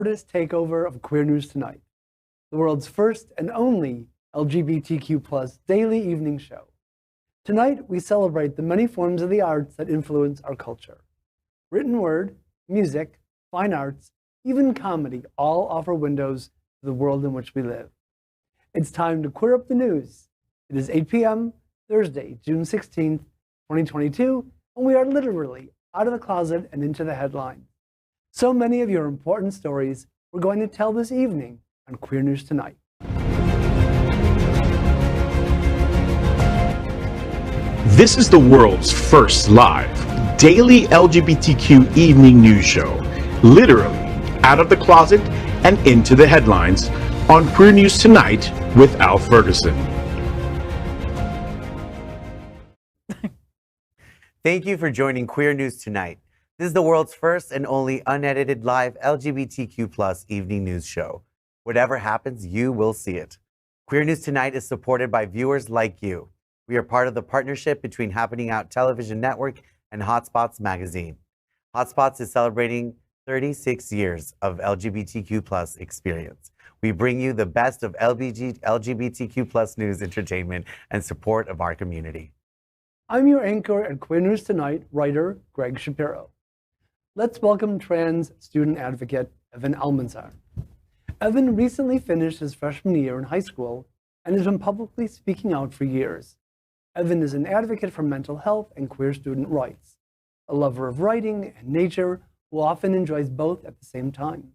artist takeover of Queer News Tonight, the world's first and only LGBTQ plus daily evening show. Tonight, we celebrate the many forms of the arts that influence our culture. Written word, music, fine arts, even comedy all offer windows to the world in which we live. It's time to queer up the news. It is 8 p.m., Thursday, June 16th, 2022, and we are literally out of the closet and into the headlines. So many of your important stories we're going to tell this evening on Queer News Tonight. This is the world's first live daily LGBTQ evening news show, literally out of the closet and into the headlines on Queer News Tonight with Al Ferguson. Thank you for joining Queer News Tonight. This is the world's first and only unedited live LGBTQ plus evening news show. Whatever happens, you will see it. Queer News Tonight is supported by viewers like you. We are part of the partnership between Happening Out Television Network and Hotspots Magazine. Hotspots is celebrating 36 years of LGBTQ plus experience. We bring you the best of LGBTQ plus news, entertainment, and support of our community. I'm your anchor at Queer News Tonight, writer Gregg Shapiro. Let's welcome trans student advocate Evyn Almanzar. Evyn recently finished his freshman year in high school and has been publicly speaking out for years. Evyn is an advocate for mental health and queer student rights, a lover of writing and nature who often enjoys both at the same time.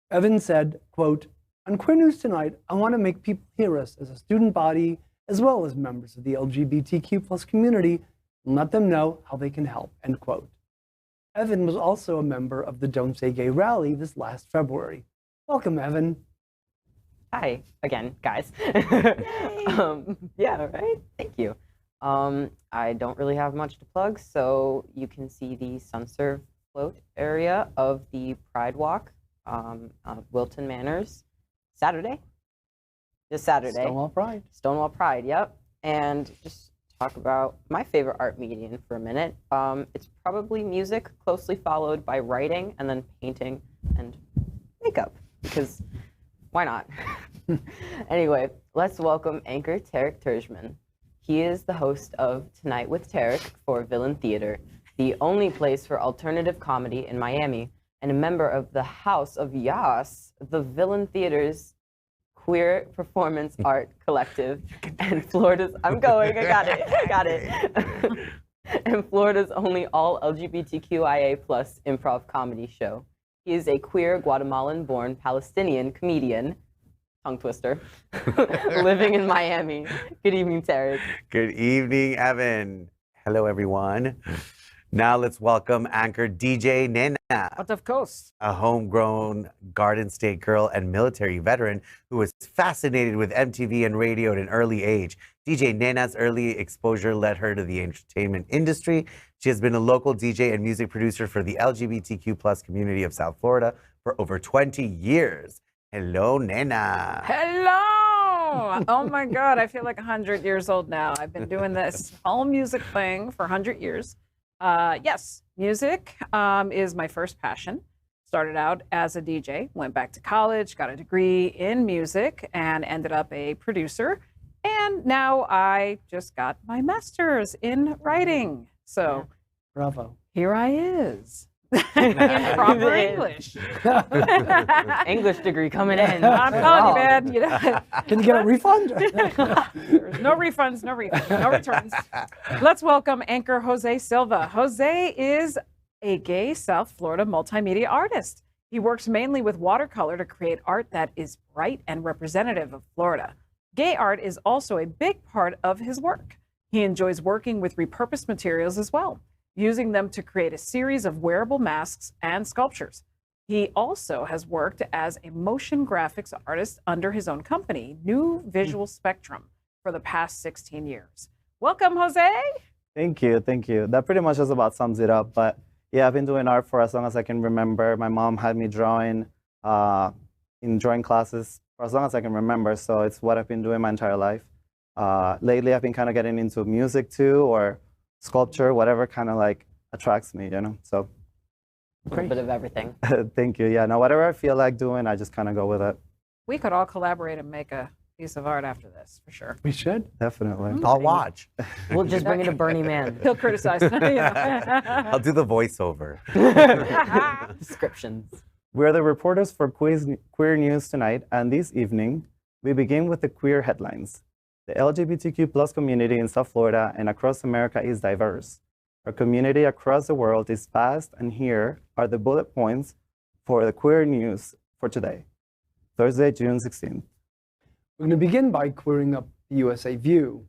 Evyn said, quote, "On Queer News Tonight, I want to make people hear us as a student body as well as members of the LGBTQ plus community and let them know how they can help," end quote. Evyn was also a member of the Don't Say Gay rally this last February. Welcome, Evyn. Hi again, guys. Yeah, right. Thank you. I don't really have much to plug, so you can see the Sunserve float area of the Pride Walk, Wilton Manors, Saturday. This Saturday. Stonewall Pride. Stonewall Pride, yep. And just talk about my favorite art medium for a minute. It's probably music, closely followed by writing, and then painting and makeup, because why not? Anyway, let's welcome anchor Tarek Turjuman. He is the host of Tonight with Tarek for Villain Theater, the only place for alternative comedy in Miami, and a member of the House of Yas, the Villain Theater's queer performance art collective, and Florida's, I got it. And Florida's only all LGBTQIA plus improv comedy show. He is a queer Guatemalan-born Palestinian comedian, tongue twister, living in Miami. Good evening, Tarek. Good evening, Evyn. Hello, everyone. Now let's welcome anchor DJ Nena. But of course. A homegrown Garden State girl and military veteran who was fascinated with MTV and radio at an early age. DJ Nena's early exposure led her to the entertainment industry. She has been a local DJ and music producer for the LGBTQ plus community of South Florida for over 20 years. Hello, Nena. Hello. Oh my God, I feel like 100 years old now. I've been doing this whole music thing for 100 years. Yes, music is my first passion. Started out as a DJ, went back to college, got a degree in music, and ended up a producer. And now I just got my master's in writing. So, Bravo. Here I is. In proper English. English degree coming in. I'm telling you, man. You know. Can you get a refund? There's no refunds, no returns. Let's welcome anchor Jose Silva. Jose is a gay South Florida multimedia artist. He works mainly with watercolor to create art that is bright and representative of Florida. Gay art is also a big part of his work. He enjoys working with repurposed materials as well, using them to create a series of wearable masks and sculptures. He also has worked as a motion graphics artist under his own company, New Visual Spectrum, for the past 16 years. Welcome, Jose. Thank you, thank you. That pretty much just about sums it up. But yeah, I've been doing art for as long as I can remember. My mom had me drawing in drawing classes for as long as I can remember. So it's what I've been doing my entire life. Lately, I've been kind of getting into music too, or sculpture, whatever kind of like attracts me, you know. So A little bit of everything. Thank you. Yeah, no, whatever I feel like doing, I just kind of go with it. We could all collaborate and make a piece of art after this, for sure. We should. Definitely. I'll watch. We'll just bring in a Burning Man. He'll criticize. I'll do the voiceover. Descriptions. We're the reporters for Queer News Tonight, and this evening, we begin with the queer headlines. The LGBTQ plus community in South Florida and across America is diverse. Our community across the world is vast, and here are the bullet points for the queer news for today, Thursday, June 16th. We're going to begin by queering up the USA View.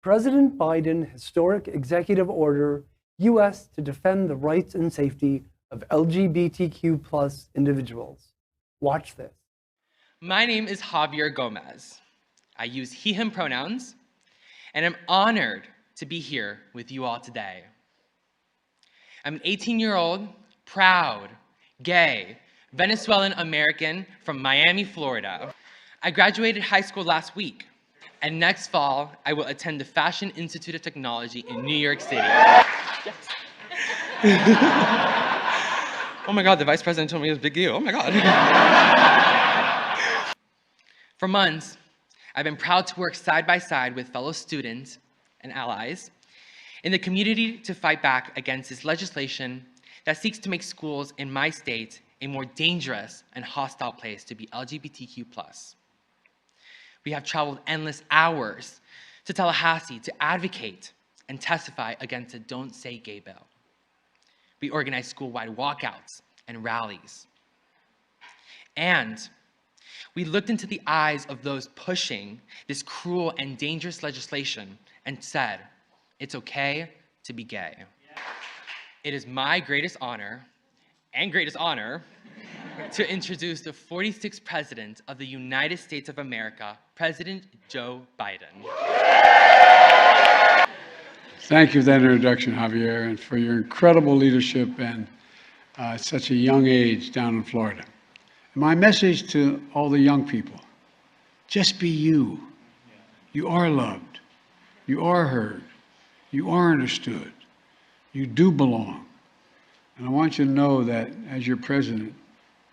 President Biden historic executive order, U.S. to defend the rights and safety of LGBTQ plus individuals. Watch this. My name is Javier Gomez. I use he, him pronouns, and I'm honored to be here with you all today. I'm an 18-year-old, proud, gay, Venezuelan American from Miami, Florida. I graduated high school last week, and next fall, I will attend the Fashion Institute of Technology in New York City. Yes. Oh my God, the vice president told me it was a big deal. Oh my God. For months, I've been proud to work side by side with fellow students and allies in the community to fight back against this legislation that seeks to make schools in my state a more dangerous and hostile place to be LGBTQ+. We have traveled endless hours to Tallahassee to advocate and testify against the Don't Say Gay bill. We organized school-wide walkouts and rallies. And we looked into the eyes of those pushing this cruel and dangerous legislation and said, it's okay to be gay. It is my greatest honor to introduce the 46th President of the United States of America, President Joe Biden. Thank you for that introduction, Javier, and for your incredible leadership and at such a young age down in Florida. And my message to all the young people, just be you. You are loved. You are heard. You are understood. You do belong. And I want you to know that as your president,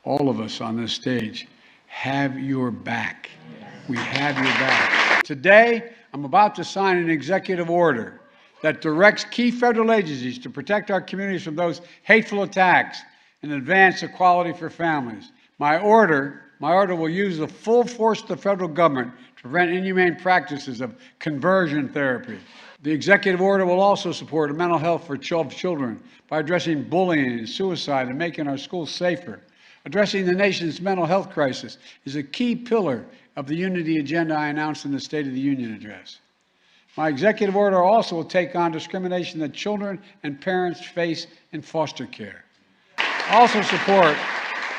all of us on this stage have your back. We have your back. Today, I'm about to sign an executive order that directs key federal agencies to protect our communities from those hateful attacks and advance equality for families. My order will use the full force of the federal government to prevent inhumane practices of conversion therapy. The executive order will also support mental health for children by addressing bullying and suicide and making our schools safer. Addressing the nation's mental health crisis is a key pillar of the unity agenda I announced in the State of the Union address. My executive order also will take on discrimination that children and parents face in foster care. Also support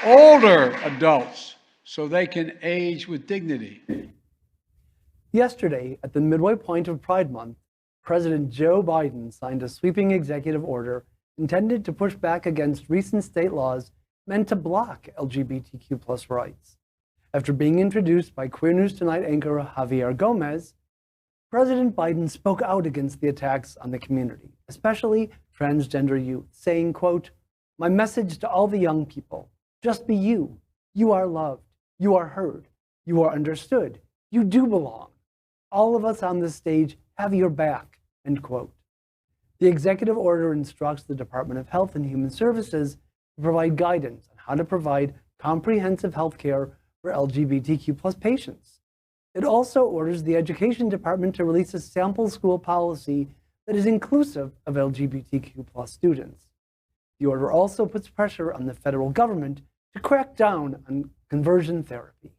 older adults so they can age with dignity. Yesterday, at the midway point of Pride Month, President Joe Biden signed a sweeping executive order intended to push back against recent state laws meant to block LGBTQ plus rights. After being introduced by Queer News Tonight anchor Javier Gomez, President Biden spoke out against the attacks on the community, especially transgender youth, saying, quote, "My message to all the young people, just be you. You are loved. You are heard. You are understood. You do belong. All of us on this stage have your back," end quote. The executive order instructs the Department of Health and Human Services to provide guidance on how to provide comprehensive health care for LGBTQ plus patients. It also orders the Education Department to release a sample school policy that is inclusive of LGBTQ plus students. The order also puts pressure on the federal government to crack down on conversion therapy.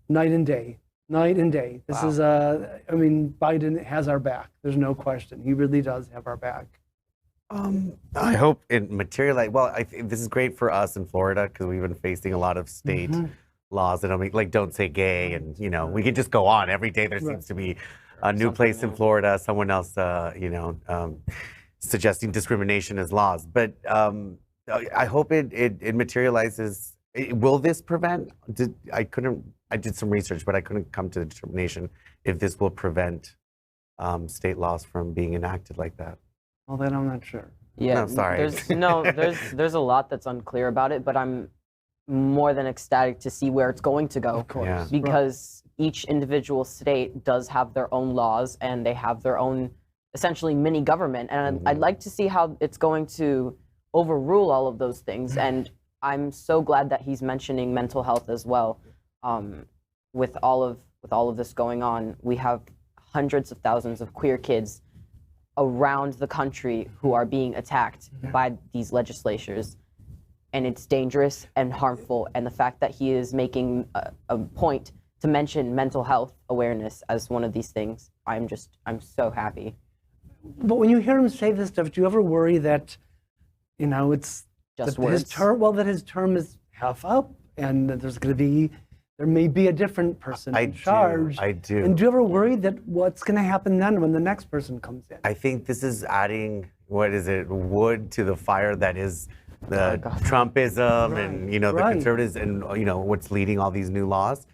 Night and day, night and day. This is, I mean, Biden has our back. There's no question. He really does have our back. I hope it materializes. Well, I think this is great for us in Florida because we've been facing a lot of state laws that like don't say gay, and you know we can just go on every day. There seems to be a new place in Florida, someone else, suggesting discrimination as laws. But I hope it materializes. Will this prevent? I did some research, but I couldn't come to the determination if this will prevent state laws from being enacted like that. Well, then I'm not sure. Yeah, No, sorry. there's a lot that's unclear about it, but I'm more than ecstatic to see where it's going to go. Of course. Yeah. Because each individual state does have their own laws and they have their own essentially mini government. And I'd like to see how it's going to overrule all of those things. And I'm so glad that he's mentioning mental health as well. With all of this going on, we have hundreds of thousands of queer kids around the country who are being attacked by these legislatures. And it's dangerous and harmful. And the fact that he is making a point to mention mental health awareness as one of these things, I'm so happy. But when you hear him say this stuff, do you ever worry that, it's Just that words. his term is half up and that there may be a different person in charge? I do. And do you ever worry that what's going to happen then when the next person comes in? I think this is adding, wood to the fire that is the Trumpism and, the conservatives and, what's leading all these new laws.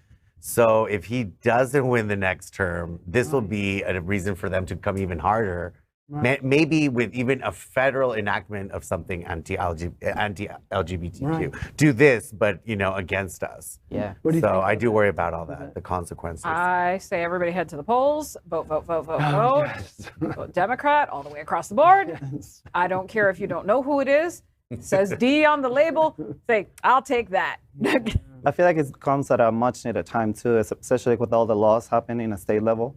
So if he doesn't win the next term, this will be a reason for them to come even harder. Maybe with even a federal enactment of something anti-LGBTQ. Right. Do this, but, against us. Yeah. What do you So think I do about worry about all that, the consequences. I say everybody head to the polls, vote, vote, vote, vote, Oh, vote. yes. Vote Democrat all the way across the board. Yes. I don't care if you don't know who it is. It says D on the label. Say, I'll take that. I feel like it comes at a much needed time too, especially with all the laws happening at state level.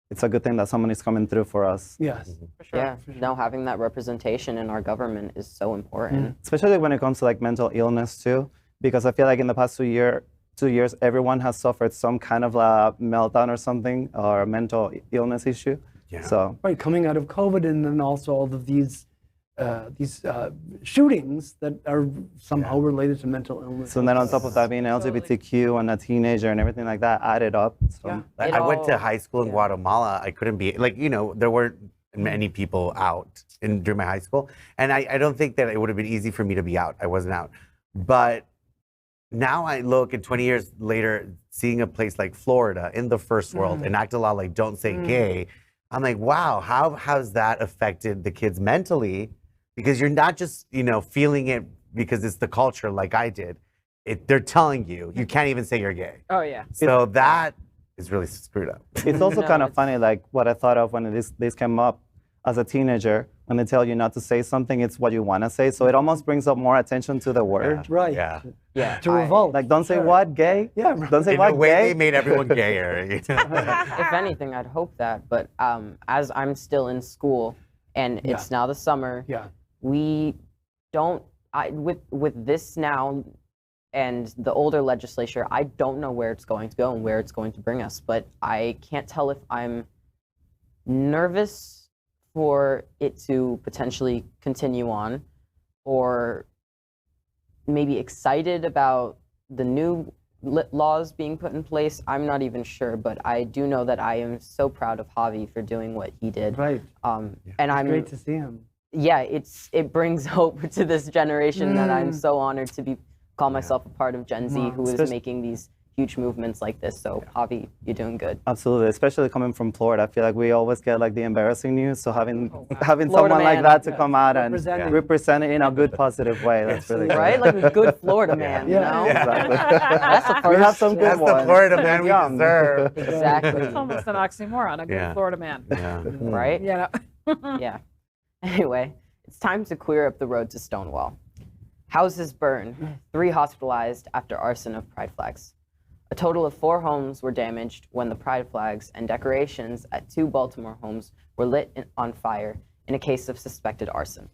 It's a good thing that someone is coming through for us. Yes. For sure. Yeah, now having that representation in our government is so important. Especially when it comes to like mental illness too, because I feel like in the past 2 years, everyone has suffered some kind of a meltdown or something, or a mental illness issue. Yeah. So Right, coming out of COVID and then also all of these shootings that are somehow related to mental illness. then on top of that, being LGBTQ and a teenager and everything like that added up. So I went to high school in Guatemala. I couldn't be, there weren't many people out during my high school. And I don't think that it would have been easy for me to be out. I wasn't out. But now I look, and 20 years later, seeing a place like Florida in the first world enact a law like Don't Say Gay, I'm like, wow, how has that affected the kids mentally? Because you're not just, feeling it because it's the culture like I did. They're telling you can't even say you're gay. Oh, yeah. So that is really screwed up. it's also kind of funny, like what I thought of when this came up as a teenager. When they tell you not to say something, it's what you want to say. So it almost brings up more attention to the word. Right. Yeah. Yeah. To revolt. Like, don't say what, gay? Yeah. Don't say In what, a way, gay? they made everyone gayer. If anything, I'd hope that. But as I'm still in school and it's now the summer, Yeah. we don't, with this now and the older legislature, I don't know where it's going to go and where it's going to bring us. But I can't tell if I'm nervous for it to potentially continue on, or maybe excited about the new laws being put in place. I'm not even sure, but I do know that I am so proud of Javi for doing what he did. Right. And I'm Great to see him. yeah, it brings hope to this generation that I'm so honored to call myself a part of Gen Z, who is making these huge movements like this. So Javi, you're doing good. Absolutely, especially coming from Florida. I feel like we always get like the embarrassing news. So having Florida someone like man. that to come out and Representing. represent it in a good, positive way, that's really good. Right? Like a good Florida man, you know? Exactly. That's the first. We have some good That's ones. the Florida man we Young. deserve. Exactly. It's almost an oxymoron, a good Yeah. Florida man. Yeah. Right? Yeah. Yeah. Anyway, it's time to clear up the road to Stonewall. Houses burn, 3 hospitalized after arson of pride flags. A total of 4 homes were damaged when the pride flags and decorations at 2 Baltimore homes were lit on fire in a case of suspected arson.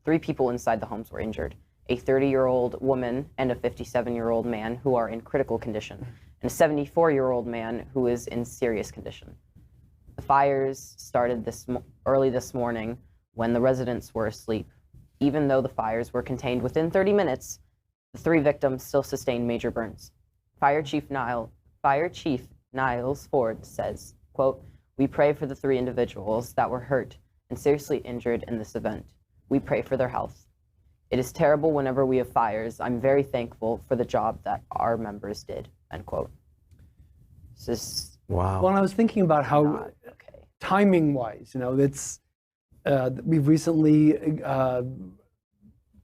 3 people inside the homes were injured, a 30-year-old woman and a 57-year-old man who are in critical condition, and a 74-year-old man who is in serious condition. The fires started early this morning when the residents were asleep. Even though the fires were contained within 30 minutes, the 3 victims still sustained major burns. Fire Chief Niles Ford says, quote, "We pray for the 3 individuals that were hurt and seriously injured in this event. We pray for their health. It is terrible whenever we have fires. I'm very thankful for the job that our members did," end quote. This is Wow. Well, and I was thinking about how not okay. timing-wise, it's We've recently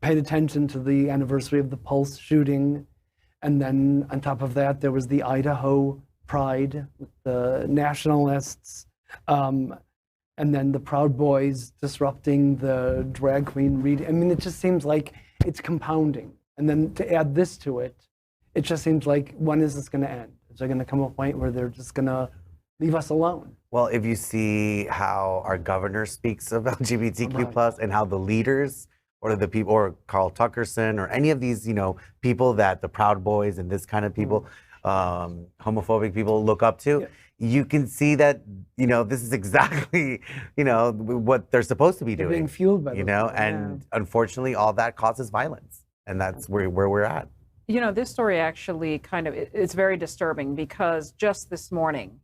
paid attention to the anniversary of the Pulse shooting. And then on top of that, there was the Idaho Pride, the nationalists, and then the Proud Boys disrupting the drag queen reading. I mean, it just seems like it's compounding. And then to add this to it, it just seems like, when is this going to end? Is there going to come a point where they're just going to leave us alone? Well, if you see how our governor speaks of LGBTQ plus and how the leaders or the people, or Carl Tuckerson, or any of these, people that the Proud Boys and this kind of people, homophobic people look up to, you can see that, this is exactly, what they're supposed to be doing. Being fueled by and unfortunately, all that causes violence, and that's where we're at. This story actually it's very disturbing, because just this morning,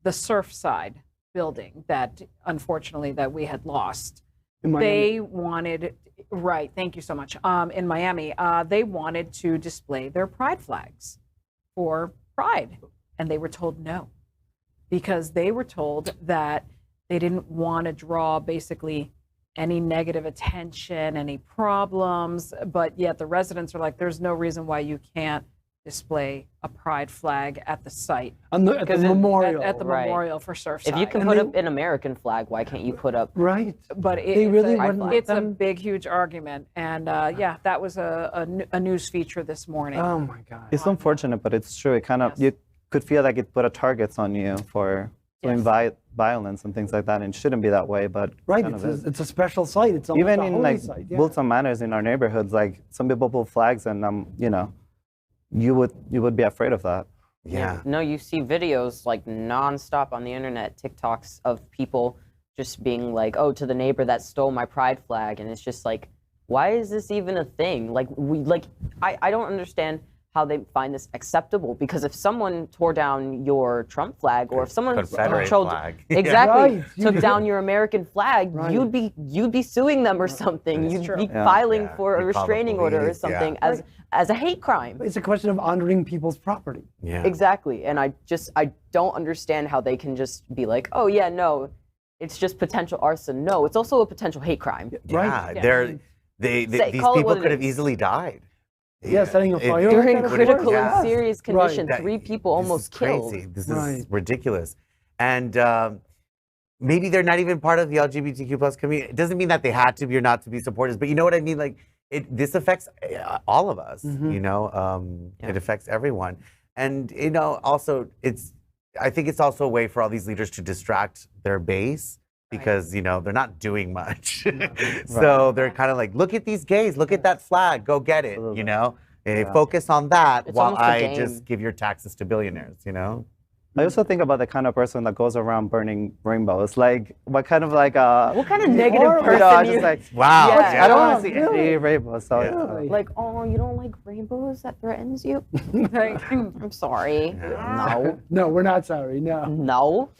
the Surfside building that unfortunately that we had lost, they wanted, right, thank you so much, in Miami, they wanted to display their pride flags for Pride, and they were told no, because they were told that they didn't want to draw basically any negative attention, any problems, but yet the residents are like, there's no reason why you can't display a pride flag at the site. At the memorial. At the memorial for Surfside. If you can put up an American flag, why can't you put up? Right. But it's a big, huge argument. And that was a news feature this morning. Oh my God. It's unfortunate, but it's true. It kind of, you could feel like it put a target on you to invite violence and things like that, and it shouldn't be that way, but right, it's a special site. It's even a in holy site. Wilton Manors in our neighborhoods, like some people pull flags, and you would be afraid of that. Yeah. No, you see videos like nonstop on the internet, TikToks of people just being like, "Oh, to the neighbor that stole my pride flag," and it's just like, why is this even a thing? Like I don't understand how they find this acceptable, because if someone tore down your Trump flag, or if someone took down your American flag, you'd be suing them or something. You'd be filing for a restraining order or something as a hate crime. It's a question of honoring people's property. Yeah. Exactly. And I don't understand how they can just be like, oh yeah, no, it's just potential arson. No, it's also a potential hate crime. Right. These people could have easily died. Yeah, setting a fire. During critical and serious condition, 3 people almost killed. Crazy. This is ridiculous. And maybe they're not even part of the LGBTQ plus community. It doesn't mean that they had to be or not to be supporters, but you know what I mean? Like, this affects all of us, It affects everyone. And, also, I think it's also a way for all these leaders to distract their base, because, they're not doing much. So they're kind of like, look at these gays, look at that flag, go get it, Focus on that while I just give your taxes to billionaires, I also think about the kind of person that goes around burning rainbows. Like, what kind of what kind of negative person? I'm just like, wow. I don't want to see any rainbows. So like, oh, you don't like rainbows? That threatens you? I'm sorry. No. No, we're not sorry. No. No.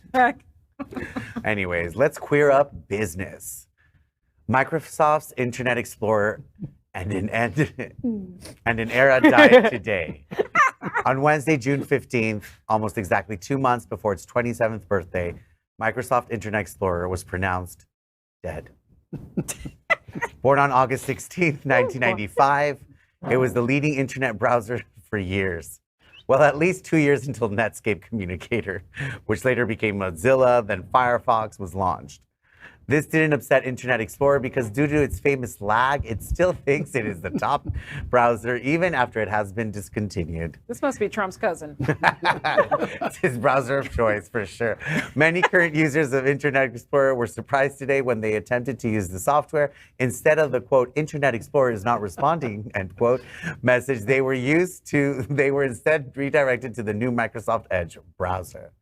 Anyways, let's queer up business. Microsoft's Internet Explorer and an era died today. On Wednesday, June 15th, almost exactly 2 months before its 27th birthday, Microsoft Internet Explorer was pronounced dead. Born on August 16th, 1995, it was the leading internet browser for years. Well, at least 2 years until Netscape Communicator, which later became Mozilla, then Firefox was launched. This didn't upset Internet Explorer because due to its famous lag, it still thinks it is the top browser even after it has been discontinued. This must be Trump's cousin. It's his browser of choice for sure. Many current users of Internet Explorer were surprised today when they attempted to use the software. Instead of the quote, Internet Explorer is not responding, end quote, message, they were instead redirected to the new Microsoft Edge browser.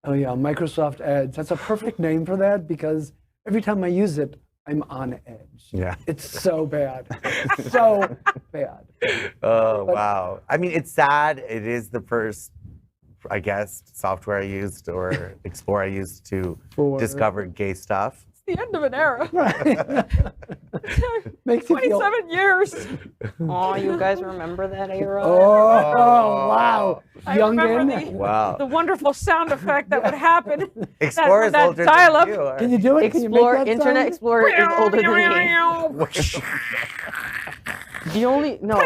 Oh yeah, Microsoft Edge. That's a perfect name for that, because every time I use it, I'm on edge. Yeah. It's so bad. So bad. Oh, wow. I mean, it's sad. It is the first, I guess, software I used or Explorer I used to discover gay stuff. the end of an era. Makes you feel. 27 years. Oh, you guys remember that era? Oh, wow. I remember Youngin. Wow. the wonderful sound effect that would happen. Explorer is that older dial-up. than you are. Can you do it? Can you make Explore that Internet sound? Explorer is older than me. The only no.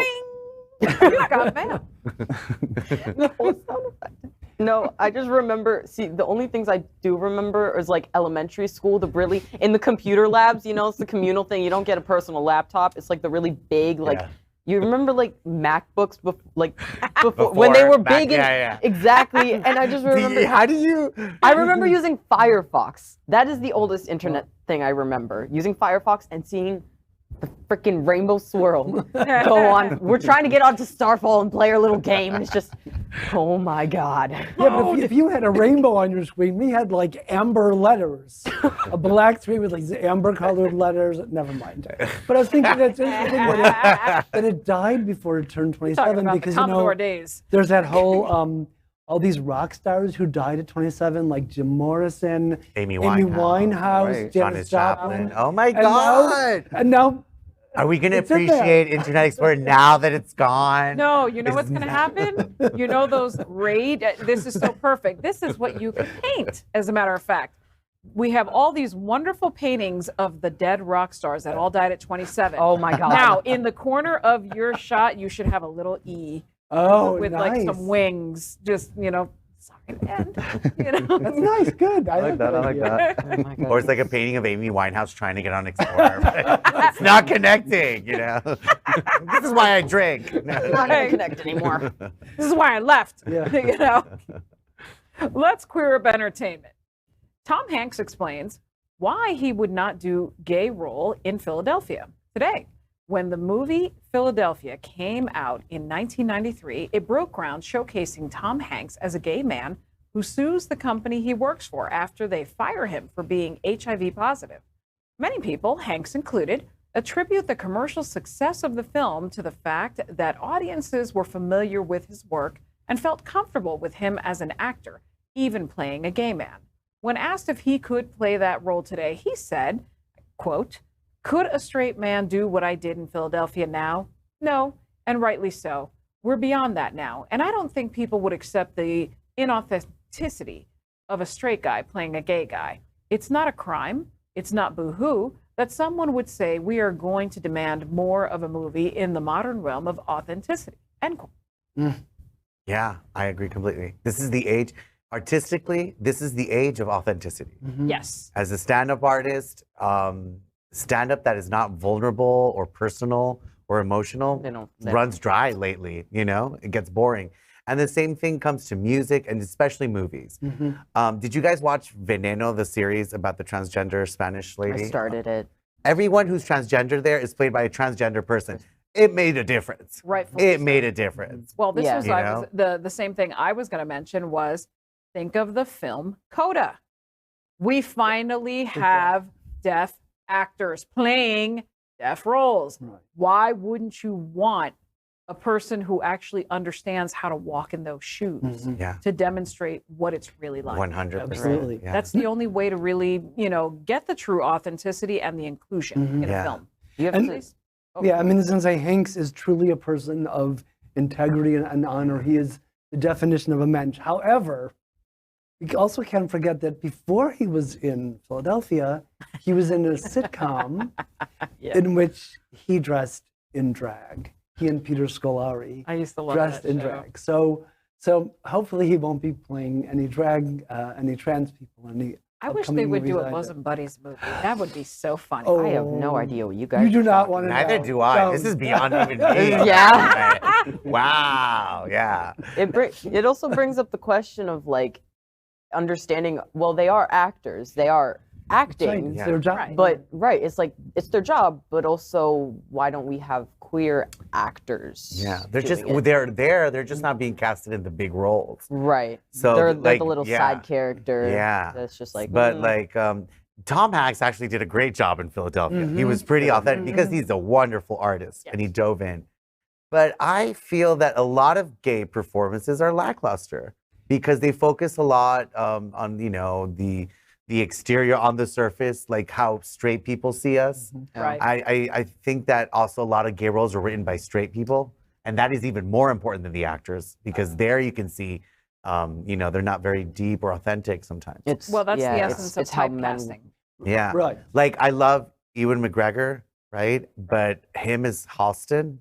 God, man. The whole sound effect. No, I just remember. See, the only things I do remember is like elementary school. The really in the computer labs. You know, it's the communal thing. You don't get a personal laptop. It's like the really big like. Yeah. You remember like MacBooks, before when they were back- big? yeah. Exactly. And I just remember. How did you? I remember using Firefox. That is the oldest internet thing I remember. Using Firefox and seeing the freaking rainbow swirl go on. We're trying to get onto Starfall and play our little game, and it's just, oh my God. Yeah, but if you had a rainbow on your screen, we had like amber letters, a black screen with like amber colored letters. Never mind. But I was thinking that's interesting that it died before it turned Talking 27 about because the Commodore you know days. there's that whole all these rock stars who died at 27, like Jim Morrison, Amy Winehouse, Janis Janis Joplin. Joplin. Oh my And now- God. And now, Are we going to It's in there. appreciate Internet Explorer now that it's gone? No, you know what's going to happen? You know those raid. This is so perfect. This is what you can paint, as a matter of fact. We have all these wonderful paintings of the dead rock stars that all died at 27. Oh my God. Now, in the corner of your shot, you should have a little E with nice. like some wings. Just, sorry, man. That's nice, good. I like that. I like that. Oh my God. Or it's like a painting of Amy Winehouse trying to get on Explorer. It's not connecting, This is why I drink. I'm not going to connect anymore. This is why I left. Yeah. Let's queer up entertainment. Tom Hanks explains why he would not do gay role in Philadelphia today. When the movie Philadelphia came out in 1993, it broke ground showcasing Tom Hanks as a gay man who sues the company he works for after they fire him for being HIV positive. Many people, Hanks included, attribute the commercial success of the film to the fact that audiences were familiar with his work and felt comfortable with him as an actor, even playing a gay man. When asked if he could play that role today, he said, quote, "Could a straight man do what I did in Philadelphia now? No, and rightly so. We're beyond that now, and I don't think people would accept the inauthenticity of a straight guy playing a gay guy. It's not a crime. It's not boo-hoo that someone would say we are going to demand more of a movie in the modern realm of authenticity." End quote. Yeah, I agree completely. This is the age, artistically, this is the age of authenticity. Yes. As a stand-up artist, stand-up that is not vulnerable or personal or emotional They don't- runs dry lately, It gets boring. And the same thing comes to music and especially movies. Did you guys watch Veneno, the series about the transgender Spanish lady? I started it. Everyone who's transgender there is played by a transgender person. It made a difference. Rightfully It so. made a difference. Well, this Yeah. was, You I know? was the same thing I was going to mention was think of the film Coda. We finally have deaf actors playing deaf roles. Right. Why wouldn't you want a person who actually understands how to walk in those shoes Yeah, to demonstrate what it's really like? 100%. Absolutely. Yeah. That's the only way to really, get the true authenticity and the inclusion in Yeah. a film. You have And- to, Yeah, I mean, since Hanks is truly a person of integrity and honor, he is the definition of a mensch. However, we also can't forget that before he was in Philadelphia, he was in a sitcom in which he dressed in drag. He and Peter Scolari I used to love dressed that in show. drag. So hopefully he won't be playing any drag, any trans people. I wish upcoming they would do movies a either. Bosom Buddies movie. That would be so funny. Oh, I have no idea what you guys You do are not talking want to know. Neither do I. This Don't. is beyond even me. Yeah. Wow. Yeah. It also brings up the question of like understanding. Well, they are actors. They are Right, acting. it's their job. Right. But it's like it's their job. But also, why don't we have queer actors? Yeah. They're just doing it? they're there. They're just not being casted in the big roles. Right. So, they're like, the little yeah. side character. Yeah. That's just like. But Tom Hanks actually did a great job in Philadelphia. He Mm-hmm. was pretty authentic because he's a wonderful artist and he dove in. But I feel that a lot of gay performances are lackluster because they focus a lot on the the exterior on the surface, like how straight people see us. Right. I think that also a lot of gay roles are written by straight people, and that is even more important than the actors because there you can see, you know, they're not very deep or authentic sometimes. Well, that's the yeah, essence it's of how men- typecasting. Yeah. Right. Like I love Ewan McGregor, right? But him as Halston,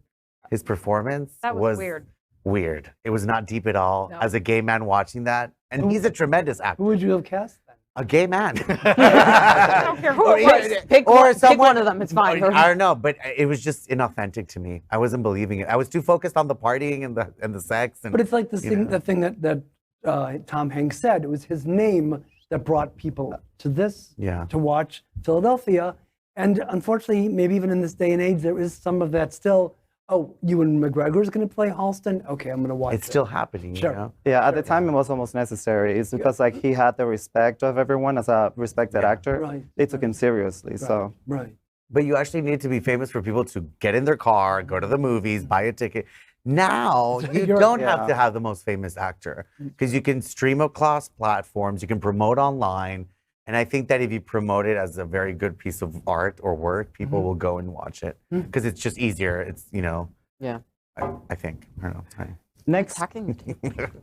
his performance That was weird. Weird. It was not deep at all. No. As a gay man watching that, and he's a tremendous actor. Who would you have cast then? A gay man. I don't care who it was. Pick one of them. It's fine. I don't know, but it was just inauthentic to me. I wasn't believing it. I was too focused on the partying and the sex. And, But it's like the you thing, know. that Tom Hanks said. It was his name that brought people to this, Yeah. to watch Philadelphia. And unfortunately, maybe even in this day and age, there is some of that still. Oh, Ewan McGregor's going to play Halston? Okay, I'm going to watch It's it. still happening, Sure. you know? Yeah, at the time it was almost necessary. It's because like he had the respect of everyone as a respected actor. Right. They took him seriously. So Right. But you actually need to be famous for people to get in their car, go to the movies, buy a ticket. Now, you don't have to have the most famous actor because you can stream across platforms, you can promote online. And I think that if you promote it as a very good piece of art or work, people will go and watch it because it's just easier. It's, you know, Yeah. I think. I don't know. Sorry. next, Attacking.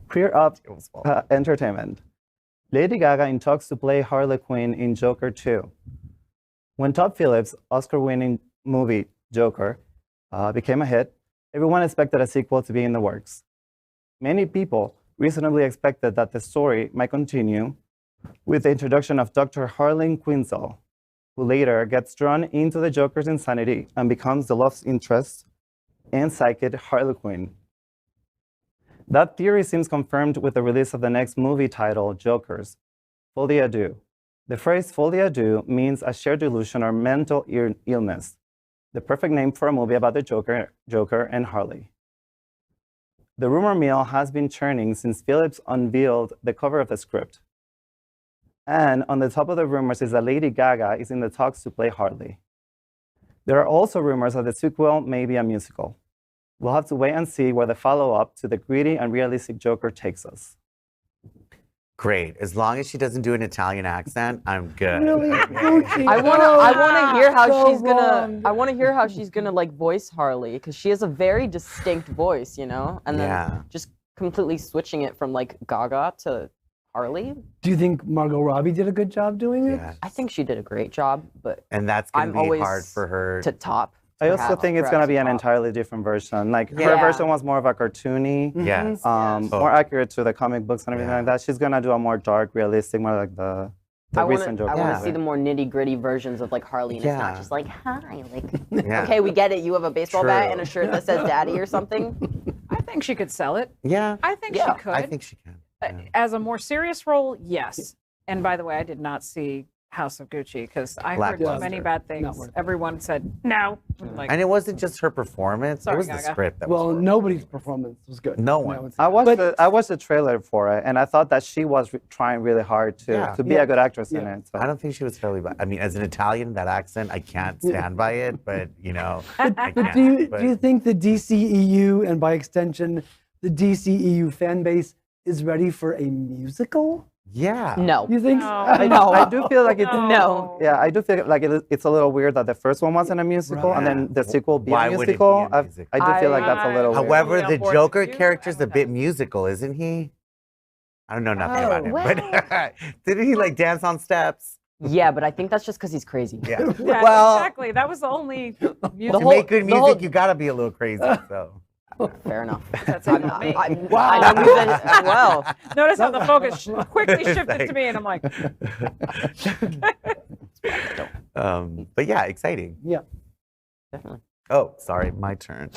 Queer Up It was fault. Entertainment. Lady Gaga in talks to play Harley Quinn in Joker 2. When Todd Phillips' Oscar-winning movie Joker became a hit, everyone expected a sequel to be in the works. Many people reasonably expected that the story might continue with the introduction of Dr. Harlan Quinzel, who later gets drawn into the Joker's insanity and becomes the love interest and psychic Harley Quinn. That theory seems confirmed with the release of the next movie title, Jokers, Folie à Deux. The phrase folie à deux means a shared delusion or mental illness, the perfect name for a movie about the Joker and Harley. The rumor mill has been churning since Phillips unveiled the cover of the script. And on the top of the rumors is that Lady Gaga is in the talks to play Harley. There are also rumors that the sequel may be a musical. We'll have to wait and see where the follow-up to the gritty and realistic Joker takes us. Great. As long as she doesn't do an Italian accent, I'm good. Really? Gucci. I want to hear how So she's gonna. wrong. I want to hear how she's gonna like voice Harley because she has a very distinct voice, you know. And then Yeah. just completely switching it from like Gaga to Harley. Do you think Margot Robbie did a good job doing it? Yeah. I think she did a great job, but And that's going I'm to be always hard for her. to top. I also perhaps- think it's going to be an perhaps top. entirely different version. Like her Yeah. version was more of a cartoony, Yes. more accurate to the comic books and everything Yeah. like that. She's going to do a more dark, realistic, more like the I recent Joker. want to Yeah. see the more nitty gritty versions of like Harley, and it's Yeah. not just like hi, like Yeah. okay, we get it. You have a baseball bat and a True. shirt that says "Daddy" or something. I think she could sell it. Yeah. I think Yeah, she could. I think she can. As a more serious role, yes. And by the way, I did not see House of Gucci because I heard so many Lackluster. bad things. worth it. Everyone said no. Like, And it wasn't just her performance, Sorry, it was the Gaga. script that Well, was horrible. nobody's performance was good. No one. it's- I But- watched the trailer for it, and I thought that she was trying really hard to be Yeah. a good actress in Yeah. it. So. I don't think she was terribly bad. I mean, as an Italian, that accent, I can't stand by it, but you know, I can't. Do you think the DCEU and by extension the DCEU fan base is ready for a musical? Yeah. No, You think? No. I do feel like it's No. Yeah, I do feel like it's a little weird that the first one wasn't a musical and then the sequel be Why a would it be musical. a musical? I do feel like that's a little weird. However, Really the on board Joker with you. character's I a like bit that. musical, isn't he? I don't know nothing Oh, about him, but didn't he like dance on steps? yeah, but I think that's just because he's crazy. Yeah. yeah, well, exactly. That was the only music. to make good the music, whole- you gotta be a little crazy. So Fair enough. That's it for me. I know music as well. Notice how the focus quickly shifted to me, and I'm like, but yeah, exciting. Yeah. Definitely. Oh, sorry, my turn.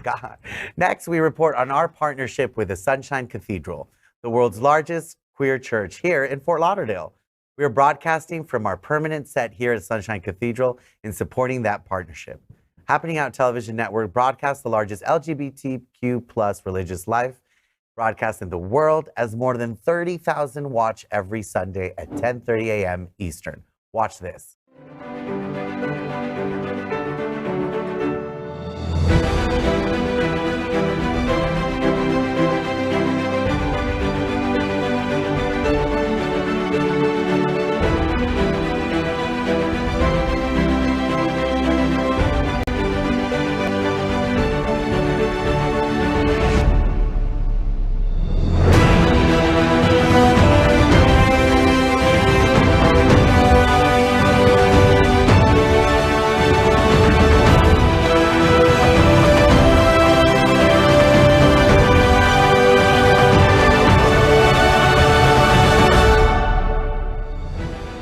God. Next, we report on our partnership with the Sunshine Cathedral, the world's largest queer church here in Fort Lauderdale. We are broadcasting from our permanent set here at Sunshine Cathedral in supporting that partnership. Happening Out Television Network broadcasts the largest LGBTQ plus religious life broadcast in the world, as more than 30,000 watch every Sunday at 10:30 a.m. Eastern. Watch this.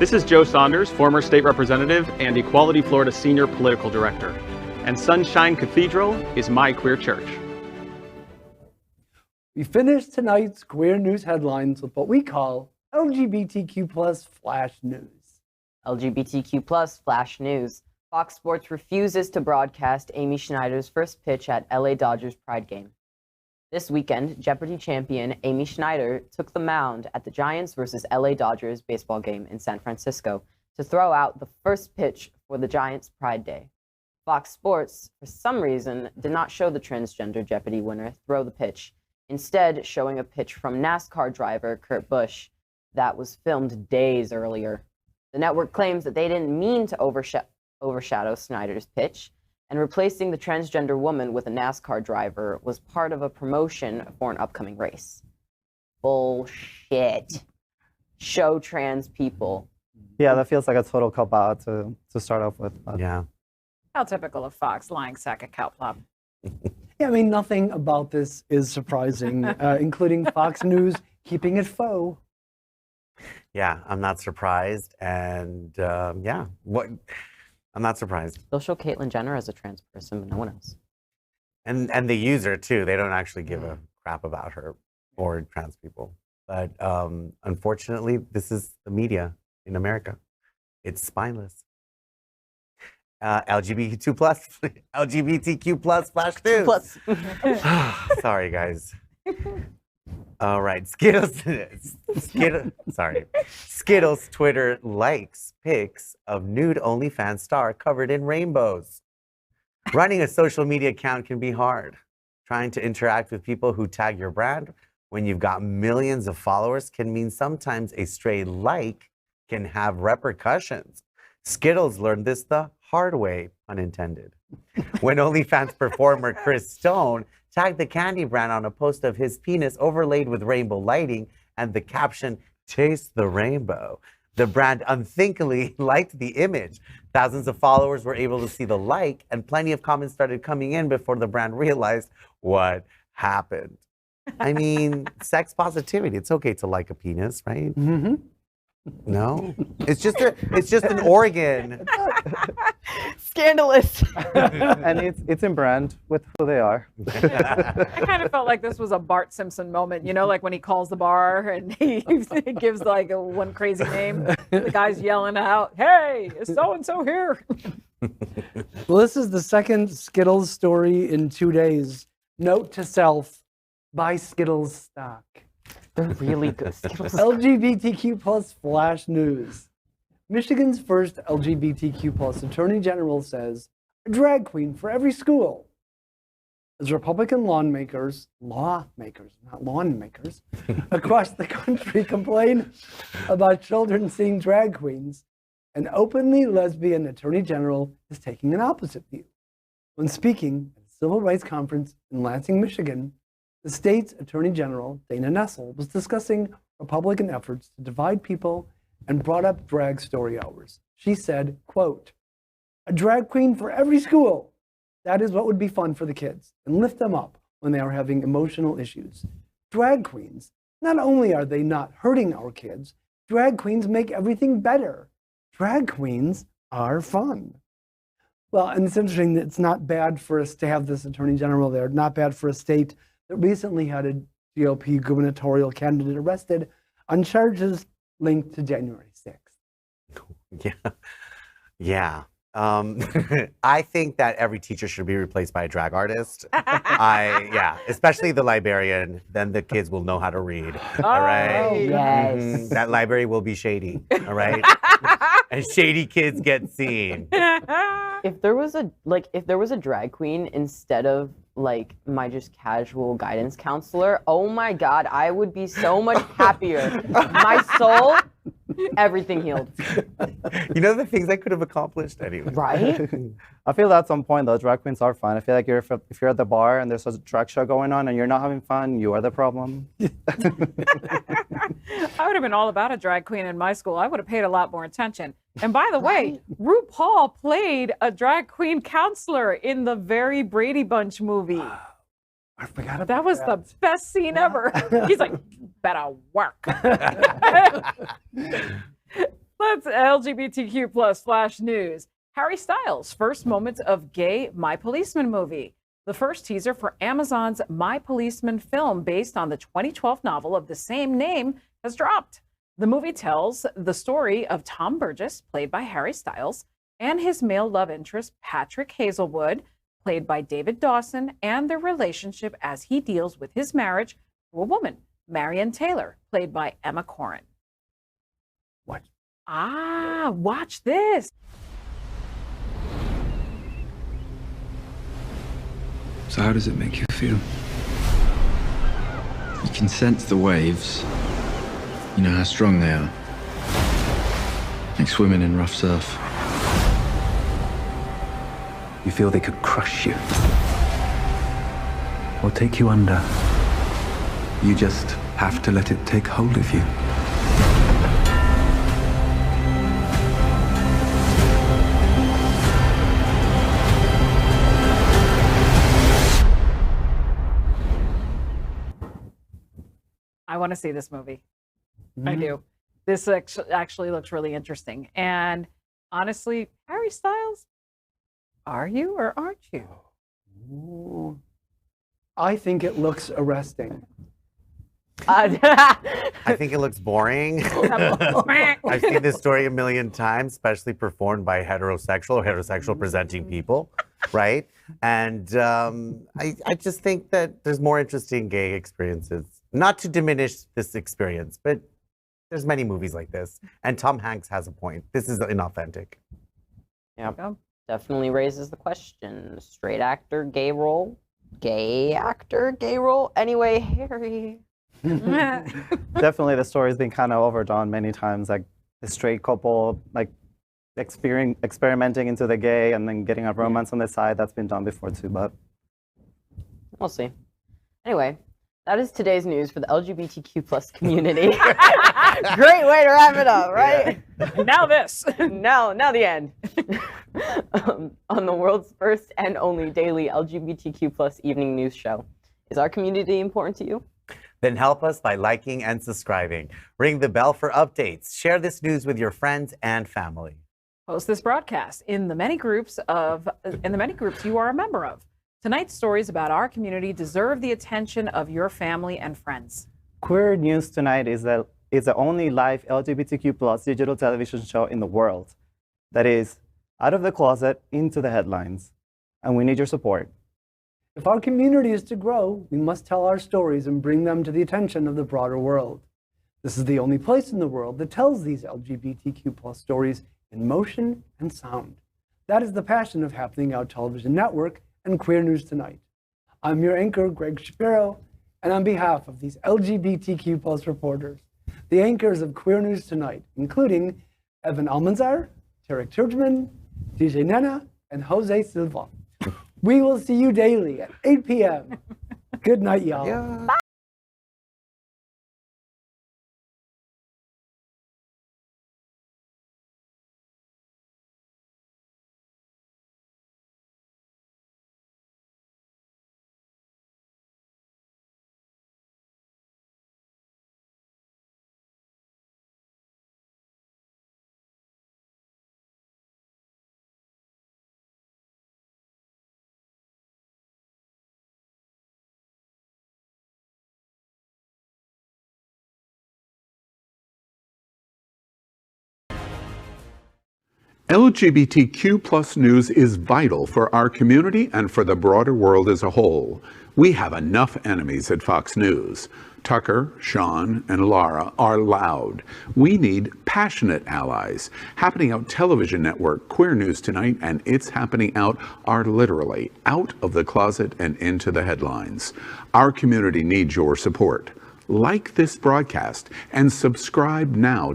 This is Joe Saunders, former state representative and Equality Florida senior political director. And Sunshine Cathedral is my queer church. We finished tonight's queer news headlines with what we call LGBTQ+ flash news. LGBTQ+ flash news. Fox Sports refuses to broadcast Amy Schneider's first pitch at LA Dodgers Pride game. This weekend, Jeopardy champion Amy Schneider took the mound at the Giants versus LA Dodgers baseball game in San Francisco to throw out the first pitch for the Giants Pride Day. Fox Sports, for some reason, did not show the transgender Jeopardy winner throw the pitch, instead showing a pitch from NASCAR driver Kurt Busch that was filmed days earlier. The network claims that they didn't mean to overshadow Schneider's pitch, and replacing the transgender woman with a NASCAR driver was part of a promotion for an upcoming race. Bullshit. Show trans people. Yeah, that feels like a total cop-out to start off with. But. Yeah. How typical of Fox, lying sack of cow plop. Yeah, I mean, nothing about this is surprising, including Fox News keeping it faux. Yeah, I'm not surprised. And yeah, I'm not surprised. They'll show Caitlyn Jenner as a trans person, but no one else. And the user too. They don't actually give a crap about her or trans people. But unfortunately, this is the media in America. It's spineless. LGBTQ+ flash news. Plus. Sorry, guys. All right, Skittles Twitter likes pics of nude OnlyFans star covered in rainbows. Running a social media account can be hard. Trying to interact with people who tag your brand when you've got millions of followers can mean sometimes a stray like can have repercussions. Skittles learned this the hard way, pun intended, when OnlyFans performer Chris Stone tagged the candy brand on a post of his penis overlaid with rainbow lighting and the caption, "Taste the rainbow." The brand unthinkingly liked the image. Thousands of followers were able to see the like, and plenty of comments started coming in before the brand realized what happened. I mean, sex positivity. It's okay to like a penis, right? Mm-hmm. No, it's just an organ. Scandalous. And it's in brand with who they are. I kind of felt like this was a Bart Simpson moment, you know, like when he calls the bar and he gives like one crazy name. The guy's yelling out, "Hey, is so-and-so here?" Well, this is the second Skittles story in 2 days. Note to self, buy Skittles stock. They're really good. Skittles. LGBTQ+ flash news. Michigan's first LGBTQ+ attorney general says a drag queen for every school. As Republican lawmakers, not lawn makers, across the country complain about children seeing drag queens, an openly lesbian attorney general is taking an opposite view. When speaking at a civil rights conference in Lansing, Michigan, the state's Attorney General, Dana Nessel, was discussing Republican efforts to divide people and brought up drag story hours. She said, quote, "A drag queen for every school. That is what would be fun for the kids and lift them up when they are having emotional issues. Drag queens, not only are they not hurting our kids, drag queens make everything better. Drag queens are fun." Well, and it's interesting that it's not bad for us to have this Attorney General there, not bad for a state that recently had a GOP gubernatorial candidate arrested on charges linked to January 6th. Yeah. I think that every teacher should be replaced by a drag artist. Especially the librarian. Then the kids will know how to read. All right. Oh, yes. That library will be shady. All right. And shady kids get seen. If there was a drag queen instead of like my just casual guidance counselor, oh my God, I would be so much happier. My soul, everything healed. You know the things I could have accomplished anyway. Right? I feel at some point, though, drag queens are fun. I feel like if you're at the bar and there's a drag show going on and you're not having fun, you are the problem. I would have been all about a drag queen in my school. I would have paid a lot more attention. And by the way, RuPaul played a drag queen counselor in the very Brady Bunch movie. I forgot about That was the best scene ever. He's like, "Better work." Let's LGBTQ plus flash news. Harry Styles' first moments of gay My Policeman movie. The first teaser for Amazon's My Policeman film based on the 2012 novel of the same name has dropped. The movie tells the story of Tom Burgess, played by Harry Styles, and his male love interest, Patrick Hazelwood, played by David Dawson, and their relationship as he deals with his marriage to a woman, Marion Taylor, played by Emma Corrin. What? Watch this. So how does it make you feel? You can sense the waves. You know how strong they are. Like swimming in rough surf. You feel they could crush you. Or take you under. You just have to let it take hold of you. I want to see this movie. I do. This actually looks really interesting. And honestly, Harry Styles, are you or aren't you? Ooh. I think it looks arresting. I think it looks boring. I've seen this story a million times, especially performed by heterosexual presenting people, right? And I just think that there's more interesting gay experiences. Not to diminish this experience, but there's many movies like this. And Tom Hanks has a point. This is inauthentic. Yeah, definitely raises the question. Straight actor, gay role? Gay actor, gay role? Anyway, Harry. Definitely the story's been kind of overdone many times. Like the straight couple, like experimenting into the gay and then getting a romance on the side. That's been done before too, but we'll see. Anyway, that is today's news for the LGBTQ plus community. Great way to wrap it up, right? Now this. Now the end. On the world's first and only daily LGBTQ plus evening news show. Is our community important to you? Then help us by liking and subscribing. Ring the bell for updates. Share this news with your friends and family. Post this broadcast in the many groups you are a member of. Tonight's stories about our community deserve the attention of your family and friends. Queer News Tonight is the only live LGBTQ plus digital television show in the world that is out of the closet into the headlines. And we need your support. If our community is to grow, we must tell our stories and bring them to the attention of the broader world. This is the only place in the world that tells these LGBTQ plus stories in motion and sound. That is the passion of Happening Out Television Network and Queer News Tonight. I'm your anchor, Gregg Shapiro, and on behalf of these LGBTQ plus reporters, the anchors of Queer News Tonight, including Evyn Almanzar, Tarek Turjuman, DJ Nena, and Jose Silva. We will see you daily at 8 p.m. Good night, y'all. Yeah. Bye. LGBTQ plus news is vital for our community and for the broader world as a whole. We have enough enemies at Fox News. Tucker, Sean, and Lara are loud. We need passionate allies. Happening Out Television Network, Queer News Tonight, and It's Happening Out are literally out of the closet and into the headlines. Our community needs your support. Like this broadcast and subscribe now